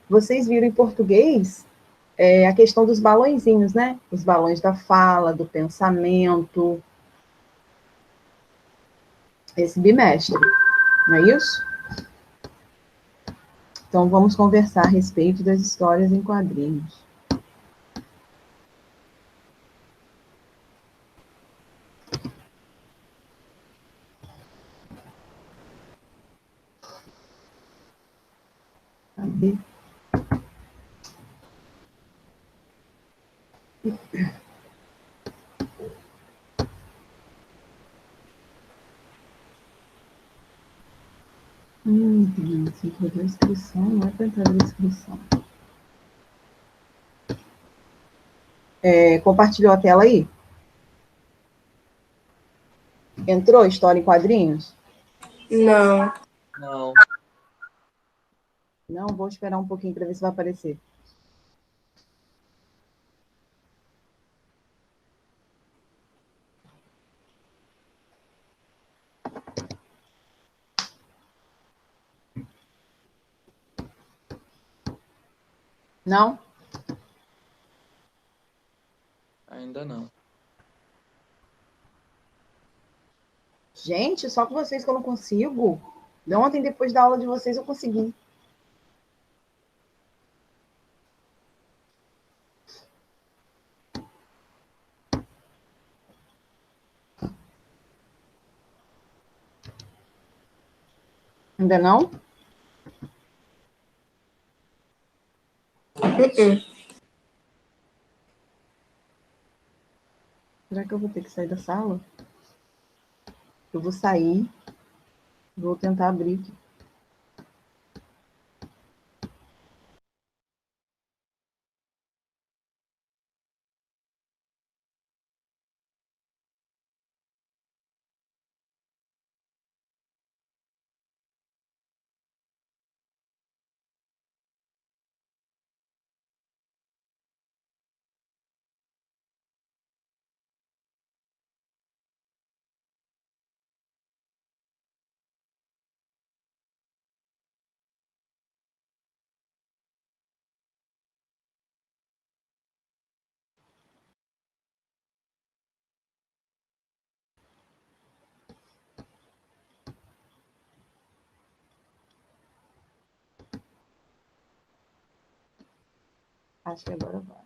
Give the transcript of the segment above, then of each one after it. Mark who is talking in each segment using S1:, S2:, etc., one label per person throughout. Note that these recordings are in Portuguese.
S1: vocês viram em português a questão dos balõezinhos, né? Os balões da fala, do pensamento. Esse bimestre, não é isso? Então, vamos conversar a respeito das histórias em quadrinhos. Cadê? Se for da inscrição, não é para entrar na inscrição. Compartilhou a tela aí? Entrou história em quadrinhos?
S2: Não.
S3: Não.
S1: Não, vou esperar um pouquinho para ver se vai aparecer. Não?
S3: Ainda não.
S1: Gente, só com vocês que eu não consigo. De ontem, depois da aula de vocês, eu consegui. Ainda não? Será que eu vou ter que sair da sala? Eu vou sair. Vou tentar abrir aqui. Acho que agora vai.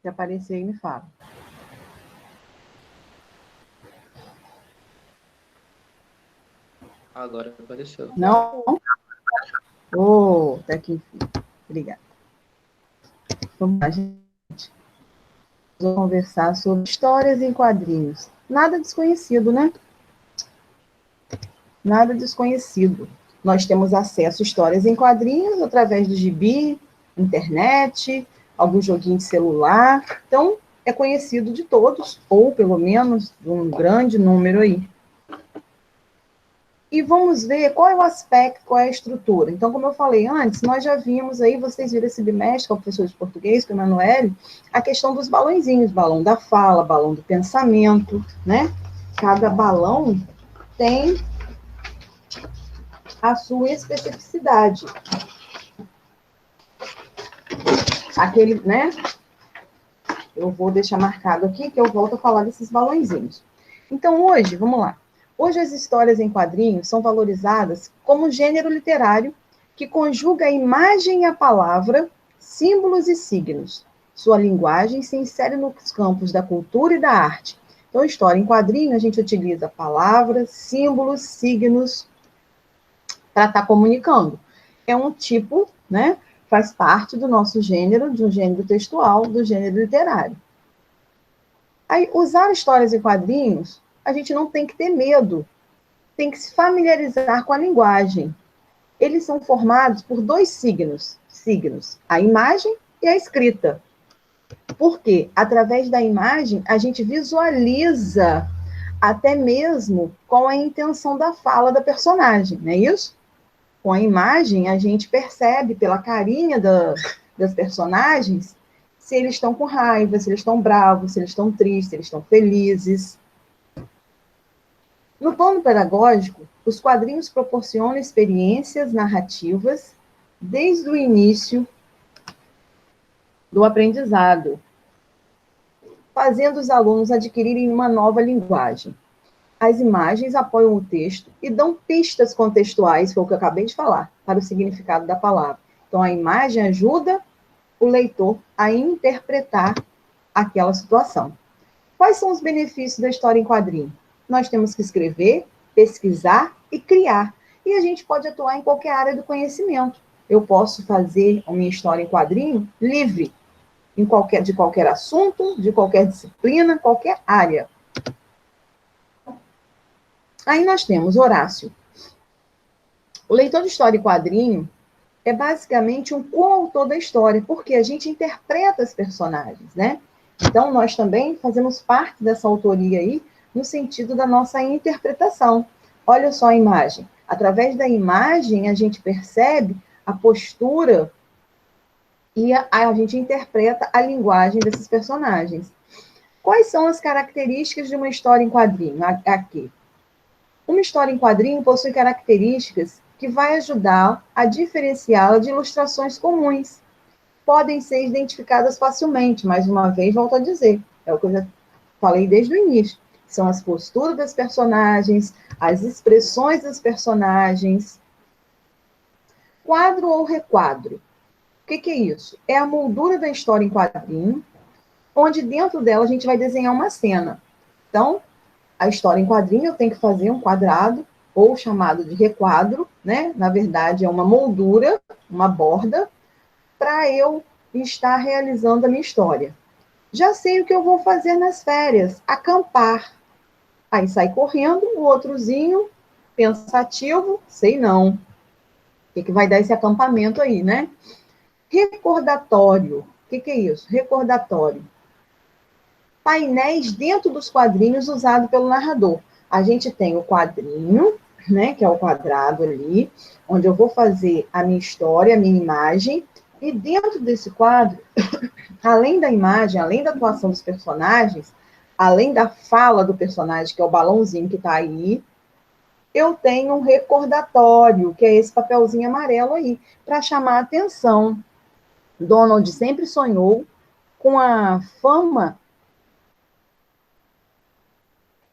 S1: Se aparecer aí, me fala.
S3: Agora apareceu.
S1: Não? Oh, tá aqui, enfim. Obrigada. Vamos lá, gente. Vamos conversar sobre histórias em quadrinhos. Nada desconhecido, né? Nada desconhecido. Nós temos acesso a histórias em quadrinhos através do gibi, internet, algum joguinho de celular. Então, é conhecido de todos, ou pelo menos de um grande número aí. E vamos ver qual é o aspecto, qual é a estrutura. Então, como eu falei antes, nós já vimos aí, vocês viram esse bimestre, com o professor de português, com o Emanuele, a questão dos balãozinhos, balão da fala, balão do pensamento, né? Cada balão tem a sua especificidade. Aquele, né? Eu vou deixar marcado aqui, que eu volto a falar desses balãozinhos. Então, hoje, vamos lá. Hoje, as histórias em quadrinhos são valorizadas como gênero literário que conjuga a imagem e a palavra, símbolos e signos. Sua linguagem se insere nos campos da cultura e da arte. Então, história em quadrinho, a gente utiliza palavras, símbolos, signos para estar comunicando. É um tipo, né? Faz parte do nosso gênero, de um gênero textual, do gênero literário. Aí, usar histórias em quadrinhos, a gente não tem que ter medo, tem que se familiarizar com a linguagem. Eles são formados por dois signos, a imagem e a escrita. Por quê? Através da imagem, a gente visualiza até mesmo qual é a intenção da fala da personagem, não é isso? Com a imagem, a gente percebe pela carinha das personagens se eles estão com raiva, se eles estão bravos, se eles estão tristes, se eles estão felizes. No plano pedagógico, os quadrinhos proporcionam experiências narrativas desde o início do aprendizado, fazendo os alunos adquirirem uma nova linguagem. As imagens apoiam o texto e dão pistas contextuais, foi o que eu acabei de falar, para o significado da palavra. Então, a imagem ajuda o leitor a interpretar aquela situação. Quais são os benefícios da história em quadrinho? Nós temos que escrever, pesquisar e criar. E a gente pode atuar em qualquer área do conhecimento. Eu posso fazer a minha história em quadrinho livre, de qualquer assunto, de qualquer disciplina, qualquer área. Aí nós temos Horácio. O leitor de história em quadrinho é basicamente um coautor da história, porque a gente interpreta os personagens, né? Então, nós também fazemos parte dessa autoria aí, no sentido da nossa interpretação. Olha só a imagem. Através da imagem, a gente percebe a postura e a gente interpreta a linguagem desses personagens. Quais são as características de uma história em quadrinho? Aqui. Uma história em quadrinho possui características que vai ajudar a diferenciá-la de ilustrações comuns. Podem ser identificadas facilmente, mais uma vez, volto a dizer, é o que eu já falei desde o início. São as posturas das personagens, as expressões dos personagens. Quadro ou requadro? O que é isso? É a moldura da história em quadrinho, onde dentro dela a gente vai desenhar uma cena. Então, a história em quadrinho eu tenho que fazer um quadrado, ou chamado de requadro, né? Na verdade, é uma moldura, uma borda, para eu estar realizando a minha história. Já sei o que eu vou fazer nas férias, acampar. Aí sai correndo, o outrozinho, pensativo, sei não. O que vai dar esse acampamento aí, né? Recordatório. O que é isso? Recordatório. Painéis dentro dos quadrinhos usado pelo narrador. A gente tem o quadrinho, né, que é o quadrado ali, onde eu vou fazer a minha história, a minha imagem, e dentro desse quadro, além da imagem, além da atuação dos personagens, além da fala do personagem, que é o balãozinho que está aí, eu tenho um recordatório, que é esse papelzinho amarelo aí, para chamar a atenção. Donald sempre sonhou com a fama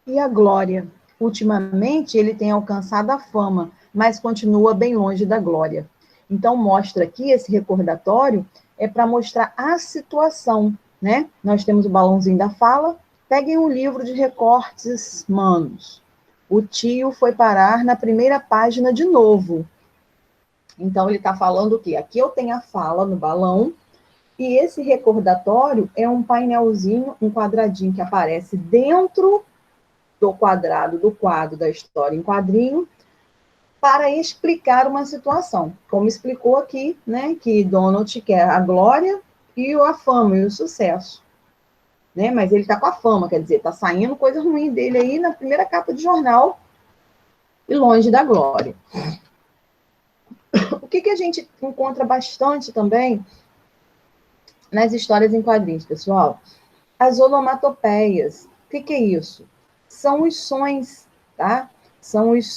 S1: e a glória. Ultimamente, ele tem alcançado a fama, mas continua bem longe da glória. Então, mostra aqui, esse recordatório é para mostrar a situação, né? Nós temos o balãozinho da fala. Peguem um livro de recortes manos. O tio foi parar na primeira página de novo. Então, ele está falando o quê? Aqui eu tenho a fala no balão, e esse recordatório é um painelzinho, um quadradinho que aparece dentro do quadrado do quadro da história em quadrinho, para explicar uma situação. Como explicou aqui, né, que Donald quer a glória e a fama e o sucesso. Né? Mas ele está com a fama, quer dizer, está saindo coisa ruim dele aí na primeira capa de jornal e longe da glória. O que a gente encontra bastante também nas histórias em quadrinhos, pessoal? As onomatopeias. O que é isso? São os sons, tá? São os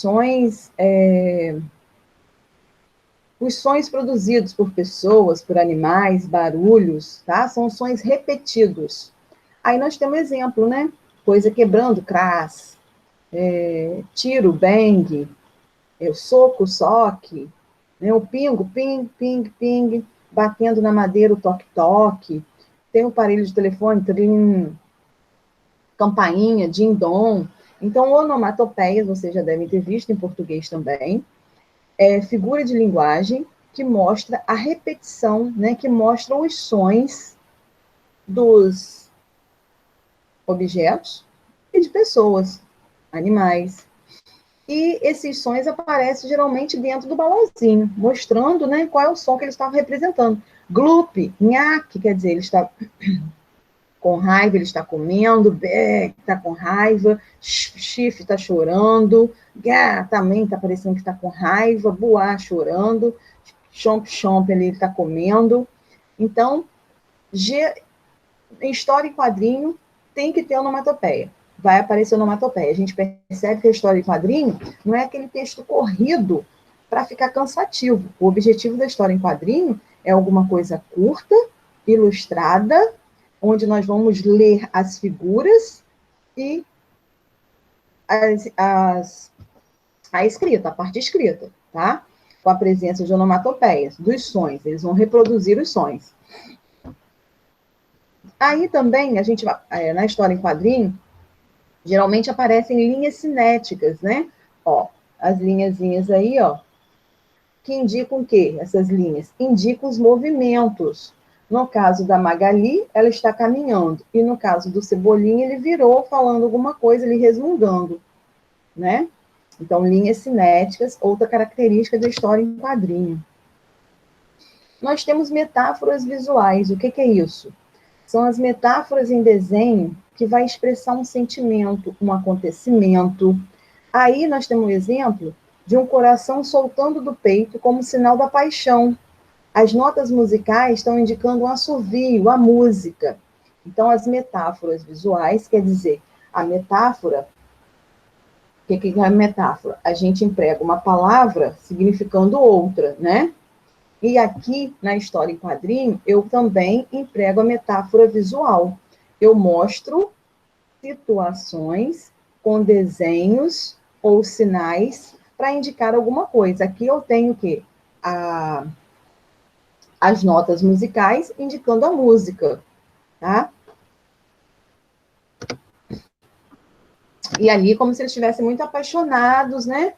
S1: sons produzidos por pessoas, por animais, barulhos, tá? São sons repetidos. Aí nós temos exemplo, né? Coisa quebrando, crass, tiro, bang, o soco, soque, né? O pingo, ping, ping, ping, batendo na madeira, o toque-toque, tem o aparelho de telefone, trim, campainha, din-dom. Então, onomatopeias, vocês já devem ter visto em português também, figura de linguagem que mostra a repetição, né, que mostra os sons dos objetos e de pessoas, animais. E esses sons aparecem geralmente dentro do balãozinho, mostrando, né, qual é o som que eles estavam representando. Gloop, nhaque, quer dizer, ele está com raiva, ele está comendo, bé, está com raiva, chifre está chorando, gá, também está parecendo que está com raiva, buá chorando, chomp, chomp, ele está comendo. Então, Em história em quadrinho, tem que ter onomatopeia. Vai aparecer onomatopeia. A gente percebe que a história em quadrinho não é aquele texto corrido para ficar cansativo. O objetivo da história em quadrinho é alguma coisa curta, ilustrada, onde nós vamos ler as figuras e a escrita, a parte escrita, tá? Com a presença de onomatopeias, dos sons. Eles vão reproduzir os sons. Aí também, a gente, na história em quadrinho, geralmente aparecem linhas cinéticas, né? Ó, as linhazinhas aí, ó, que indicam o quê? Essas linhas indicam os movimentos. No caso da Magali, ela está caminhando. E no caso do Cebolinha, ele virou falando alguma coisa, ele resmungando, né? Então, linhas cinéticas, outra característica da história em quadrinho. Nós temos metáforas visuais. O que é isso? São as metáforas em desenho que vai expressar um sentimento, um acontecimento. Aí nós temos um exemplo de um coração soltando do peito como sinal da paixão. As notas musicais estão indicando um assovio, a música. Então, as metáforas visuais, quer dizer, a metáfora, o que é a metáfora? A gente emprega uma palavra significando outra, né? E aqui, na história em quadrinho, eu também emprego a metáfora visual. Eu mostro situações com desenhos ou sinais para indicar alguma coisa. Aqui eu tenho o quê? As notas musicais indicando a música, tá? E ali, como se eles estivessem muito apaixonados, né?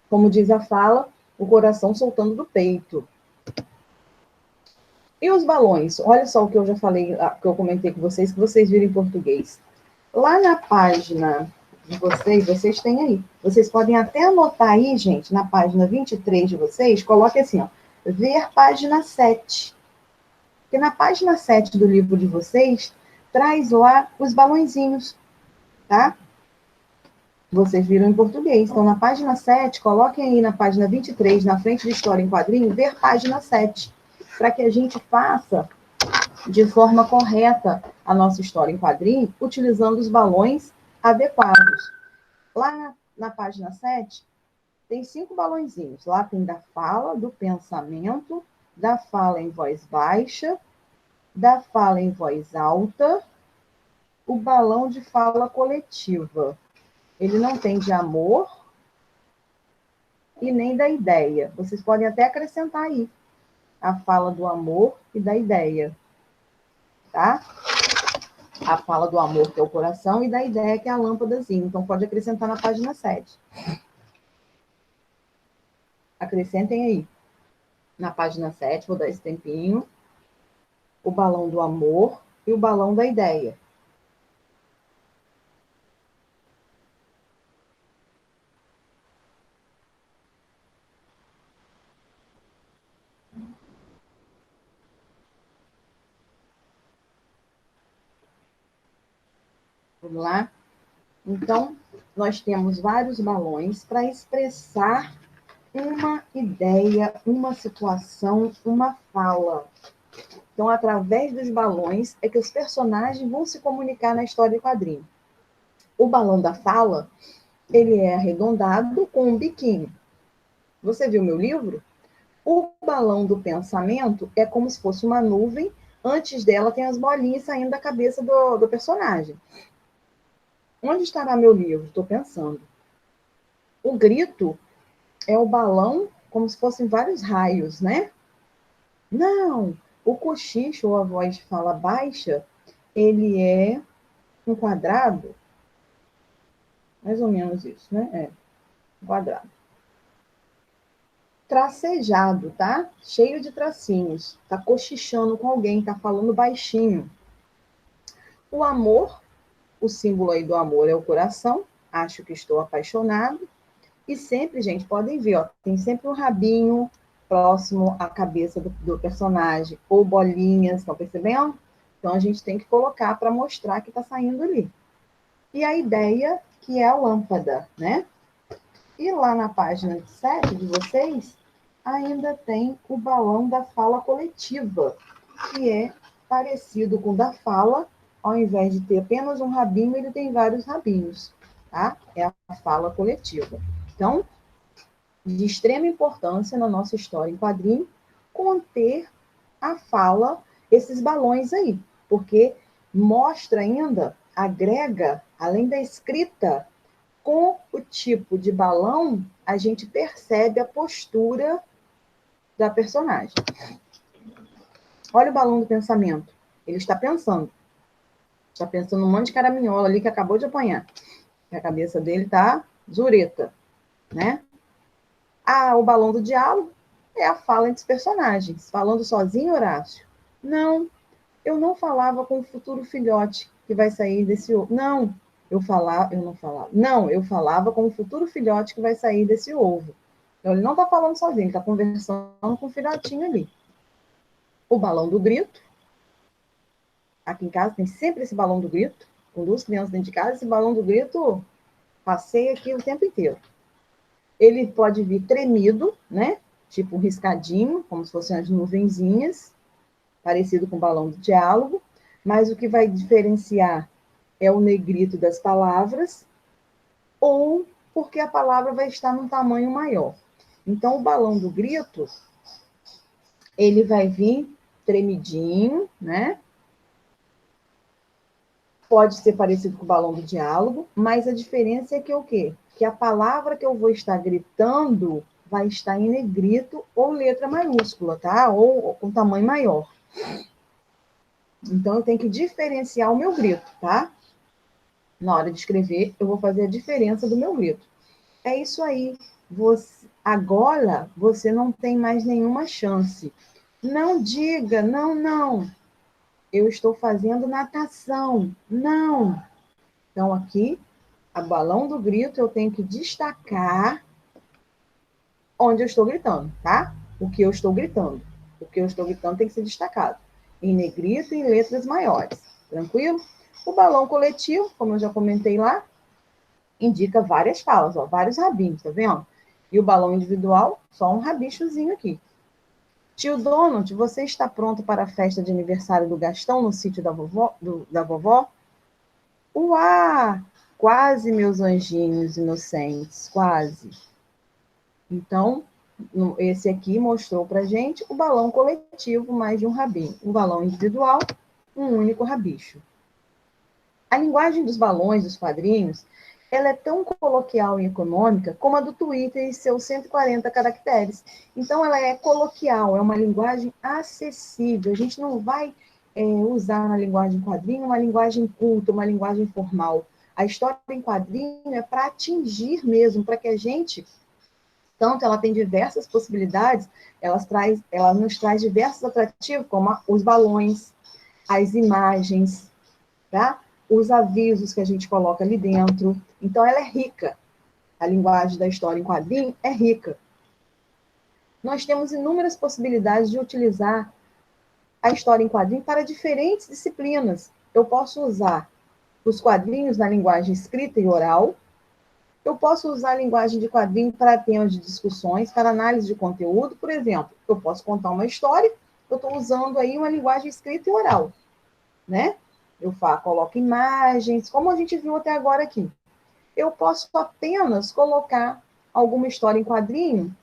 S1: Como diz a fala, o coração soltando do peito. E os balões? Olha só o que eu já falei, que eu comentei com vocês, que vocês viram em português. Lá na página de vocês, vocês têm aí. Vocês podem até anotar aí, gente, na página 23 de vocês, coloque assim, ó, ver página 7. Porque na página 7 do livro de vocês, traz lá os balõezinhos, tá? Vocês viram em português. Então, na página 7, coloquem aí na página 23, na frente de História em Quadrinho, ver página 7, para que a gente faça de forma correta a nossa história em quadrinho, utilizando os balões adequados. Lá na página 7, tem 5 balõezinhos. Lá tem da fala, do pensamento, da fala em voz baixa, da fala em voz alta, o balão de fala coletiva. Ele não tem de amor e nem da ideia. Vocês podem até acrescentar aí a fala do amor e da ideia, tá? A fala do amor, que é o coração, e da ideia, que é a lâmpadazinha. Então, pode acrescentar na página 7. Acrescentem aí. Na página 7, vou dar esse tempinho. O balão do amor e o balão da ideia. Vamos lá? Então, nós temos vários balões para expressar uma ideia, uma situação, uma fala. Então, através dos balões, é que os personagens vão se comunicar na história de quadrinho. O balão da fala, ele é arredondado com um biquinho. Você viu meu livro? O balão do pensamento é como se fosse uma nuvem. Antes dela tem as bolinhas saindo da cabeça do personagem. Onde estará meu livro? Estou pensando. O grito é o balão como se fossem vários raios, né? Não, o cochicho ou a voz de fala baixa, ele é um quadrado, mais ou menos isso, né? É, um quadrado. Tracejado, tá? Cheio de tracinhos. Tá cochichando com alguém, tá falando baixinho. O amor, o símbolo aí do amor é o coração. Acho que estou apaixonado. E sempre, gente, podem ver, ó, tem sempre um rabinho próximo à cabeça do personagem, ou bolinhas, estão percebendo? Então, a gente tem que colocar para mostrar que está saindo ali. E a ideia, que é a lâmpada, né? E lá na página 7 de vocês, ainda tem o balão da fala coletiva, que é parecido com o da fala, ao invés de ter apenas um rabinho, ele tem vários rabinhos, tá? É a fala coletiva. Então, de extrema importância na nossa história em quadrinho, conter a fala, esses balões aí, porque mostra ainda, agrega, além da escrita, com o tipo de balão, a gente percebe a postura da personagem. Olha o balão do pensamento. Ele está pensando. Está pensando um monte de caraminhola ali que acabou de apanhar. A cabeça dele está zureta, né? O balão do diálogo é a fala entre os personagens. Falando sozinho, Horácio? Não, eu não falava com o futuro filhote que vai sair desse ovo. Não, eu não falava. Não, eu falava com o futuro filhote que vai sair desse ovo. Então, ele não está falando sozinho, ele está conversando com o filhotinho ali. O balão do grito. Aqui em casa tem sempre esse balão do grito. Com duas crianças dentro de casa, esse balão do grito passeia aqui o tempo inteiro. Ele pode vir tremido, né? Tipo um riscadinho, como se fossem as nuvenzinhas, parecido com o balão do diálogo, mas o que vai diferenciar é o negrito das palavras, ou porque a palavra vai estar num tamanho maior. Então, o balão do grito, ele vai vir tremidinho, né? Pode ser parecido com o balão do diálogo, mas a diferença é que o quê? Que a palavra que eu vou estar gritando vai estar em negrito ou letra maiúscula, tá? Ou com tamanho maior. Então, eu tenho que diferenciar o meu grito, tá? Na hora de escrever, eu vou fazer a diferença do meu grito. É isso aí. Agora, você não tem mais nenhuma chance. Não diga, não. Eu estou fazendo natação. Não. Então, aqui, a balão do grito, eu tenho que destacar onde eu estou gritando, tá? O que eu estou gritando. O que eu estou gritando tem que ser destacado. Em negrito e em letras maiores. Tranquilo? O balão coletivo, como eu já comentei lá, indica várias falas, ó, vários rabinhos, tá vendo? E o balão individual, só um rabichozinho aqui. Tio Donald, você está pronto para a festa de aniversário do Gastão no sítio da vovó? Uá! Quase, meus anjinhos inocentes, quase. Então, esse aqui mostrou para gente o balão coletivo, mais de um rabinho. O balão individual, um único rabicho. A linguagem dos balões, dos quadrinhos, ela é tão coloquial e econômica como a do Twitter e seus 140 caracteres. Então, ela é coloquial, é uma linguagem acessível. A gente não vai usar na linguagem quadrinho uma linguagem culta, uma linguagem formal. A história em quadrinho é para atingir mesmo, para que a gente... Tanto ela tem diversas possibilidades, ela nos traz diversos atrativos, como os balões, as imagens, tá? Os avisos que a gente coloca ali dentro. Então, ela é rica. A linguagem da história em quadrinho é rica. Nós temos inúmeras possibilidades de utilizar a história em quadrinho para diferentes disciplinas. Eu posso usar os quadrinhos na linguagem escrita e oral. Eu posso usar a linguagem de quadrinho para temas de discussões, para análise de conteúdo. Por exemplo, eu posso contar uma história, eu estou usando aí uma linguagem escrita e oral, né? Eu coloco imagens, como a gente viu até agora aqui. Eu posso apenas colocar alguma história em quadrinho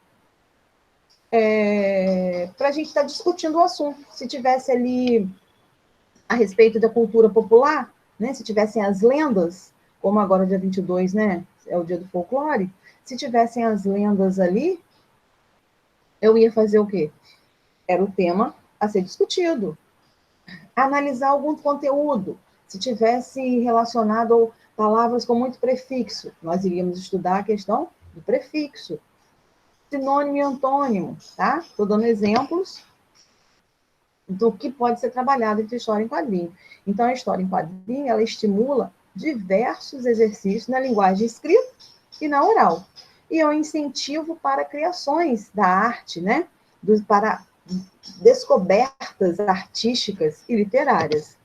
S1: para a gente estar discutindo o assunto. Se tivesse ali a respeito da cultura popular, né? Se tivessem as lendas, como agora dia 22, né? É o dia do folclore. Se tivessem as lendas ali, eu ia fazer o quê? Era o tema a ser discutido. Analisar algum conteúdo. Se tivesse relacionado a palavras com muito prefixo, nós iríamos estudar a questão do prefixo. Sinônimo e antônimo, tá? Estou dando exemplos do que pode ser trabalhado entre história em quadrinho. Então, a história em quadrinho, ela estimula diversos exercícios na linguagem escrita e na oral. E é um incentivo para criações da arte, né? Para descobertas artísticas e literárias.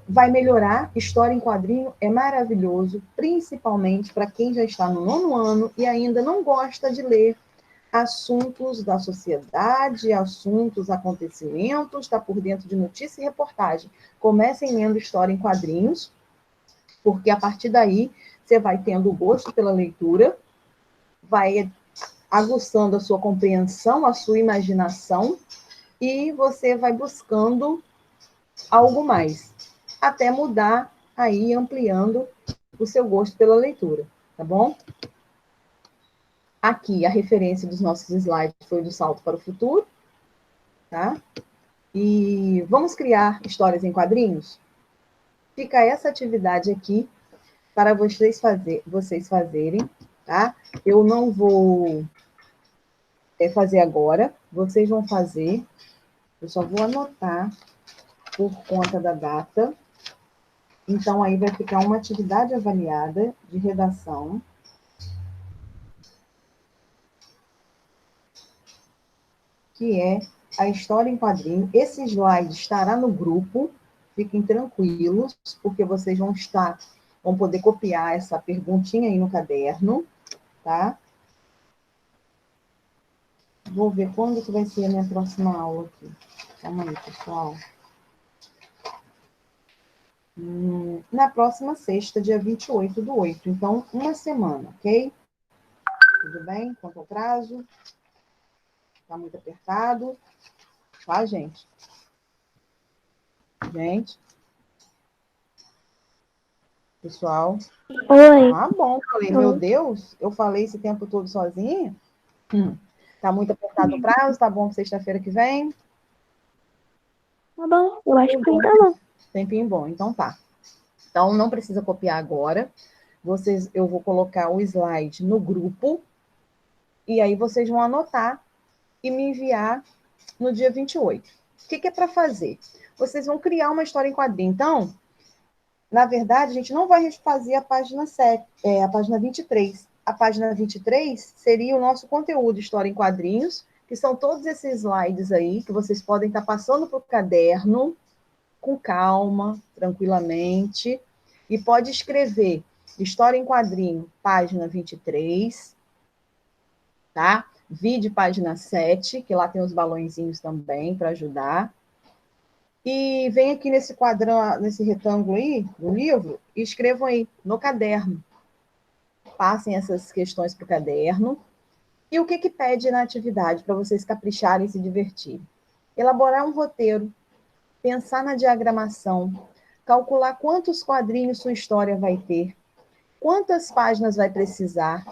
S1: Vai melhorar, história em quadrinho é maravilhoso, principalmente para quem já está no 9º ano e ainda não gosta de ler assuntos da sociedade, assuntos, acontecimentos, está por dentro de notícia e reportagem. Comecem lendo história em quadrinhos, porque a partir daí você vai tendo o gosto pela leitura, vai aguçando a sua compreensão, a sua imaginação, e você vai buscando algo mais, até mudar aí, ampliando o seu gosto pela leitura, tá bom? Aqui, a referência dos nossos slides foi do Salto para o Futuro, tá? E vamos criar histórias em quadrinhos? Fica essa atividade aqui para vocês fazerem, tá? Eu não vou fazer agora, vocês vão fazer, eu só vou anotar por conta da data. Então, aí vai ficar uma atividade avaliada de redação. Que é a história em quadrinho. Esse slide estará no grupo, fiquem tranquilos, porque vocês vão poder copiar essa perguntinha aí no caderno, tá? Vou ver quando que vai ser a minha próxima aula aqui. Calma aí, pessoal. Na próxima sexta, dia 28/8. Então, uma semana, ok? Tudo bem? Quanto ao prazo? Tá muito apertado? Tá, gente? Gente? Pessoal?
S2: Oi.
S1: Ah, bom. Falei, meu Deus, eu falei esse tempo todo sozinha? Tá muito apertado o prazo? Tá bom para sexta-feira que vem?
S2: Tá bom, eu acho que ainda não.
S1: Tempinho bom, então tá. Então, não precisa copiar agora. Eu vou colocar o slide no grupo, e aí vocês vão anotar e me enviar no dia 28. O que é para fazer? Vocês vão criar uma história em quadrinho. Então, na verdade, a gente não vai refazer a página 7, a página 23. A página 23 seria o nosso conteúdo, história em quadrinhos, que são todos esses slides aí, que vocês podem estar passando para o caderno, com calma, tranquilamente, e pode escrever história em quadrinho, página 23, tá? Vide página 7, que lá tem os balõezinhos também para ajudar. E vem aqui nesse quadrão, nesse retângulo aí, no livro, e escrevam aí, no caderno. Passem essas questões para o caderno. E o que pede na atividade para vocês capricharem e se divertirem? Elaborar um roteiro, pensar na diagramação, calcular quantos quadrinhos sua história vai ter, quantas páginas vai precisar,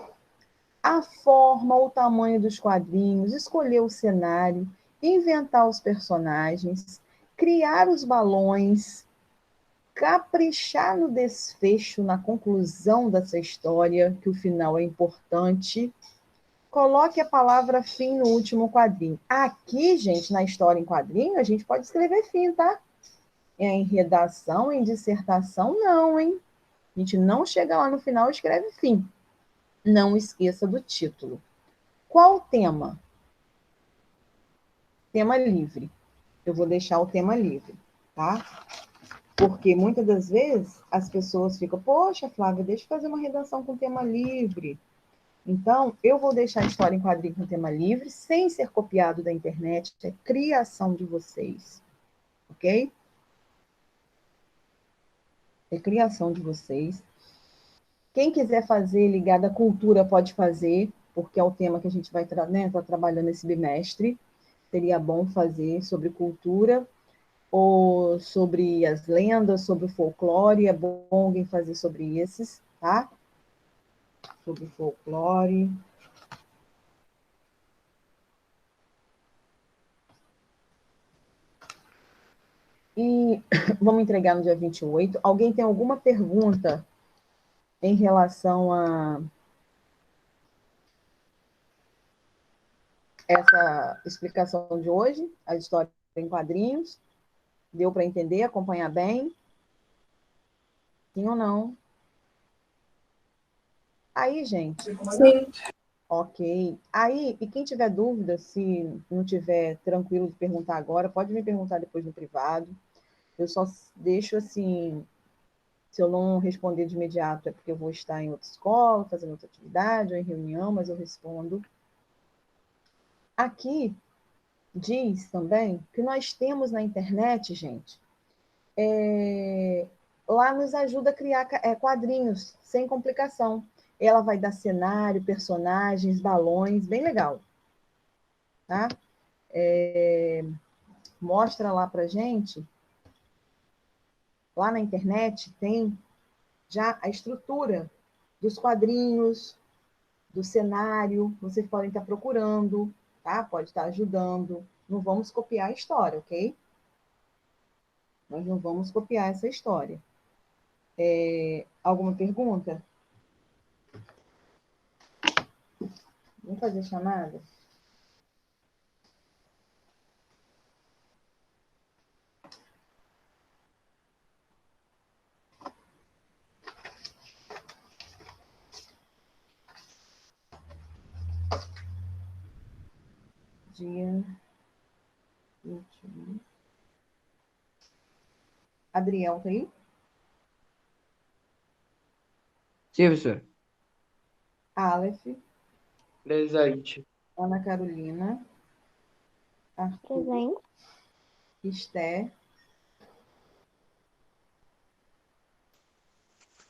S1: a forma, o tamanho dos quadrinhos, escolher o cenário, inventar os personagens, criar os balões, caprichar no desfecho, na conclusão dessa história, que o final é importante. Coloque a palavra fim no último quadrinho. Aqui, gente, na história em quadrinho, a gente pode escrever fim, tá? Em redação, em dissertação, não, hein? A gente não chega lá no final e escreve fim. Não esqueça do título. Qual o tema? Tema livre. Eu vou deixar o tema livre, tá? Porque muitas das vezes as pessoas ficam, poxa, Flávia, deixa eu fazer uma redação com tema livre. Então, eu vou deixar a história em quadrinho com tema livre, sem ser copiado da internet, é criação de vocês, ok? É criação de vocês. Quem quiser fazer ligado à cultura pode fazer, porque é o tema que a gente vai estar trabalhando esse bimestre. Seria bom fazer sobre cultura, ou sobre as lendas, sobre o folclore, é bom alguém fazer sobre esses, tá? Sobre folclore. E vamos entregar no dia 28. Alguém tem alguma pergunta em relação a essa explicação de hoje? A história em quadrinhos? Deu para entender, acompanhar bem? Sim ou não? Aí, gente.
S2: Sim.
S1: Ok. Aí, e quem tiver dúvida, se não tiver tranquilo de perguntar agora, pode me perguntar depois no privado. Eu só deixo assim, se eu não responder de imediato, é porque eu vou estar em outra escola, fazendo outra atividade, ou em reunião, mas eu respondo Aqui diz também que nós temos na internet, gente, lá nos ajuda a criar quadrinhos sem complicação. Ela vai dar cenário, personagens, balões, bem legal. Tá? Mostra lá pra gente. Lá na internet tem já a estrutura dos quadrinhos, do cenário, vocês podem estar procurando, tá? Pode estar ajudando. Não vamos copiar a história, ok? Nós não vamos copiar essa história. Alguma pergunta? Vamos fazer chamada? Dia 21. Adriel, tá aí?
S3: Sim, professor.
S1: Aleph,
S3: Presente.
S1: Ana Carolina, Arthur,
S2: Presente.
S1: Esté.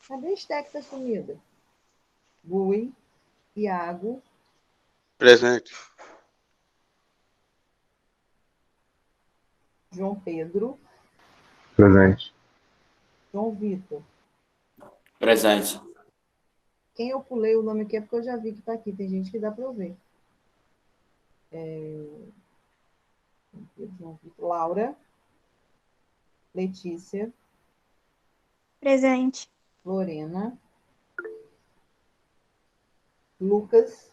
S1: Cadê a Esté que tá sumida? Gui, Iago,
S4: Presente.
S1: João Pedro,
S4: Presente.
S1: João Vitor.
S5: Presente.
S1: Quem eu pulei o nome aqui é porque eu já vi que está aqui. Tem gente que dá para eu ver. João Vitor. Laura, Letícia,
S2: Presente.
S1: Lorena, Lucas,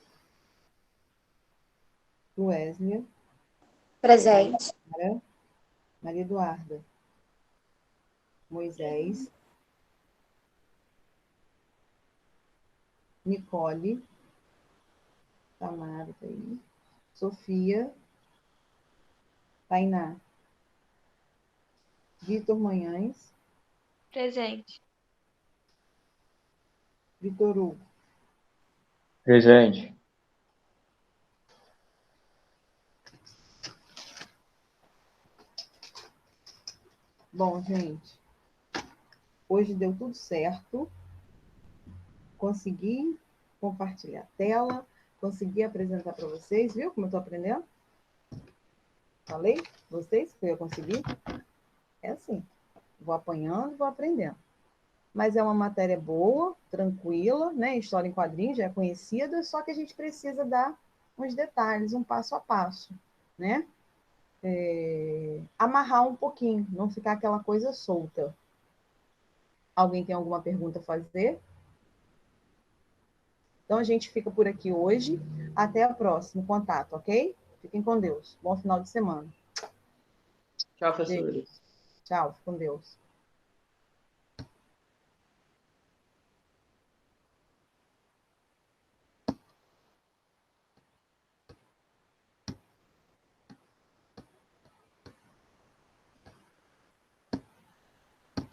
S1: Luéslia,
S6: Presente.
S1: Maria Eduarda, Moisés, Nicole, Tamara, tá aí, Sofia, Tainá, Vitor Manhães,
S6: Presente.
S1: Vitor Hugo.
S3: Presente.
S1: Bom, gente, hoje deu tudo certo. Consegui compartilhar a tela, consegui apresentar para vocês. Viu como eu estou aprendendo? Falei? Vocês que eu consegui? É assim, vou apanhando, vou aprendendo. Mas é uma matéria boa, tranquila, né? História em quadrinhos, já é conhecida, só que a gente precisa dar uns detalhes, um passo a passo, né? Amarrar um pouquinho, não ficar aquela coisa solta. Alguém tem alguma pergunta a fazer? Então, a gente fica por aqui hoje. Até o próximo contato, ok? Fiquem com Deus. Bom final de semana.
S3: Tchau, professor.
S1: Tchau, fique com Deus.